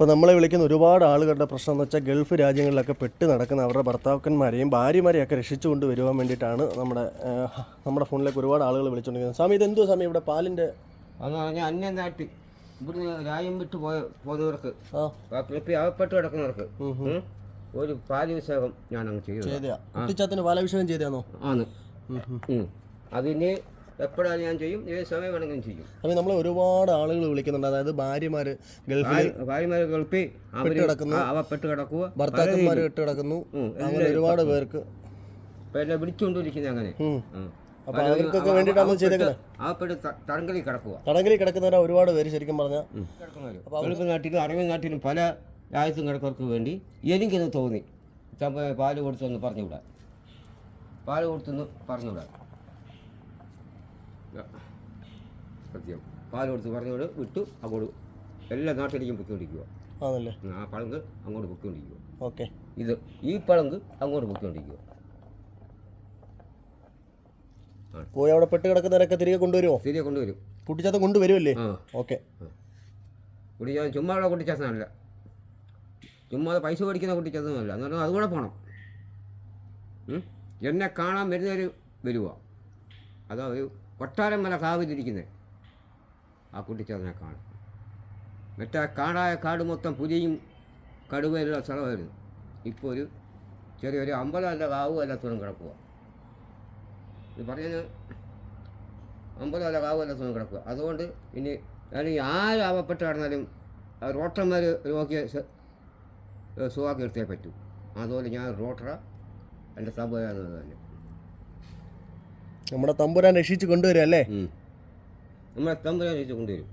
ഇപ്പോൾ നമ്മളെ വിളിക്കുന്ന ഒരുപാട് ആളുകളുടെ പ്രശ്നം എന്ന് വെച്ചാൽ ഗൾഫ് രാജ്യങ്ങളിലൊക്കെ പെട്ട് നടക്കുന്ന അവരുടെ ഭർത്താക്കന്മാരെയും ഭാര്യമാരെയും ഒക്കെ രക്ഷിച്ചുകൊണ്ട് വരുവാൻ വേണ്ടിയിട്ടാണ് നമ്മുടെ ഫോണിലേക്ക് ഒരുപാട് ആളുകൾ വിളിച്ചുകൊണ്ടിരിക്കുന്നത്. സ്വാമി ഇതെന്തോ സ്വാമി ഇവിടെ പാലിൻ്റെ അതെന്ന് പറഞ്ഞാൽ അന്യനാട്ടിൽ ഇവിടുന്ന് രാജ്യം വിട്ട് പോകുന്നവർക്ക് അകപ്പെട്ട് കിടക്കുന്നവർക്ക് ഒരു പാലഭിഷേകം ഞാൻ അങ്ങ് ചെയ്തു. കുട്ടിച്ചാത്തിന് പാലഭിഷേകം ചെയ്താണോ? ആണ്. അതിന് എപ്പോഴാണ് ഞാൻ ചെയ്യും, ഏത് സമയം വേണമെങ്കിലും ചെയ്യും. അപ്പോൾ നമ്മൾ ഒരുപാട് ആളുകൾ വിളിക്കുന്നുണ്ട്. അതായത് ഭാര്യമാർ ഗൾഫിൽ ഗൾഫിൽ അവപ്പെട്ട് കിടക്കുക, ഭർത്താക്കന്മാർ ഇട്ട് കിടക്കുന്നു, അങ്ങനെ ഒരുപാട് പേർക്ക് പിന്നെ വിളിച്ചുകൊണ്ടിരിക്കുന്നത് അങ്ങനെ. അപ്പോൾ അവർക്കൊക്കെ വേണ്ടിയിട്ടാണ് ചെയ്തേക്കുന്നത്. അവപ്പെട്ട് തടങ്കലിൽ കിടക്കുക. തടങ്കലിൽ കിടക്കുന്നവരെ ഒരുപാട് പേര് ശരിക്കും പറഞ്ഞാൽ അപ്പോൾ ഗൾഫ് നാട്ടിലും അറബി നാട്ടിലും പല രാജ്യത്തും കിടക്കുന്നവർക്ക് വേണ്ടി എനിക്കൊന്ന് തോന്നി പാല് കൊടുത്തൊന്ന് പറഞ്ഞുകൂടാ, പാല് കൊടുത്തൊന്ന് പറഞ്ഞുകൂടാ, സത്യം പാല് കൊടുത്ത് പറഞ്ഞുകൊണ്ട് വിട്ടു അങ്ങോട്ട് എല്ലാ നാട്ടിലേക്കും പൊയ്ക്കൊണ്ടിരിക്കുക. ആണല്ലേ? ആ പളങ്ക് അങ്ങോട്ട് പൊയ്ക്കൊണ്ടിരിക്കുക. ഓക്കെ, ഈ പളങ്ക് അങ്ങോട്ട് പൊയ്ക്കൊണ്ടിരിക്കുക. പോയി അവിടെ പെട്ട് കിടക്കുന്നവരൊക്കെ തിരികെ കൊണ്ടുവരുമോ? തിരികെ കൊണ്ടുവരും. കുട്ടിച്ചാത്തൻ കൊണ്ടുവരുമല്ലേ? ഓക്കെ. കുട്ടിച്ചാത്തൻ ചുമ്മാ ഉള്ള കുട്ടിച്ചാത്തനല്ല, ചുമ്മാ പൈസ മേടിക്കുന്ന കുട്ടിച്ചാത്തനല്ല. എന്ന് പറഞ്ഞാൽ അതുകൂടെ പോകണം. എന്നെ കാണാൻ വരുന്നവർ വരുക, അതാ ഒരു കൊട്ടാരം മല കാവിലിരിക്കുന്നത് ആ കുട്ടിച്ചാത്തനെ കാണും. മറ്റേ കാടായ കാട് മൊത്തം പുലിയും കടുവയുള്ള സ്ഥലമായിരുന്നു. ഇപ്പോൾ ഒരു ചെറിയൊരു അമ്പലമല്ല കാവുമല്ലാത്തോളം കിടക്കുക. ഇത് പറഞ്ഞത് അമ്പലമല്ല കാവുമല്ലാത്തോളം കിടക്കുക. അതുകൊണ്ട് ഇനി അല്ലെങ്കിൽ ആര് ആവപ്പെട്ട് കിടന്നാലും റോട്ടർമാർ നോക്കിയ സുഖമാക്കി എടുത്തേ പറ്റൂ. അതുപോലെ ഞാൻ റോട്ടറ എൻ്റെ തമ്പുരാനെന്ന് തന്നെ. നമ്മുടെ തമ്പുരാൻ രക്ഷിച്ച് കൊണ്ടുവരും അല്ലേ? നമ്മളെ തമ്പുരാൻ രക്ഷിച്ച് കൊണ്ടുവരും.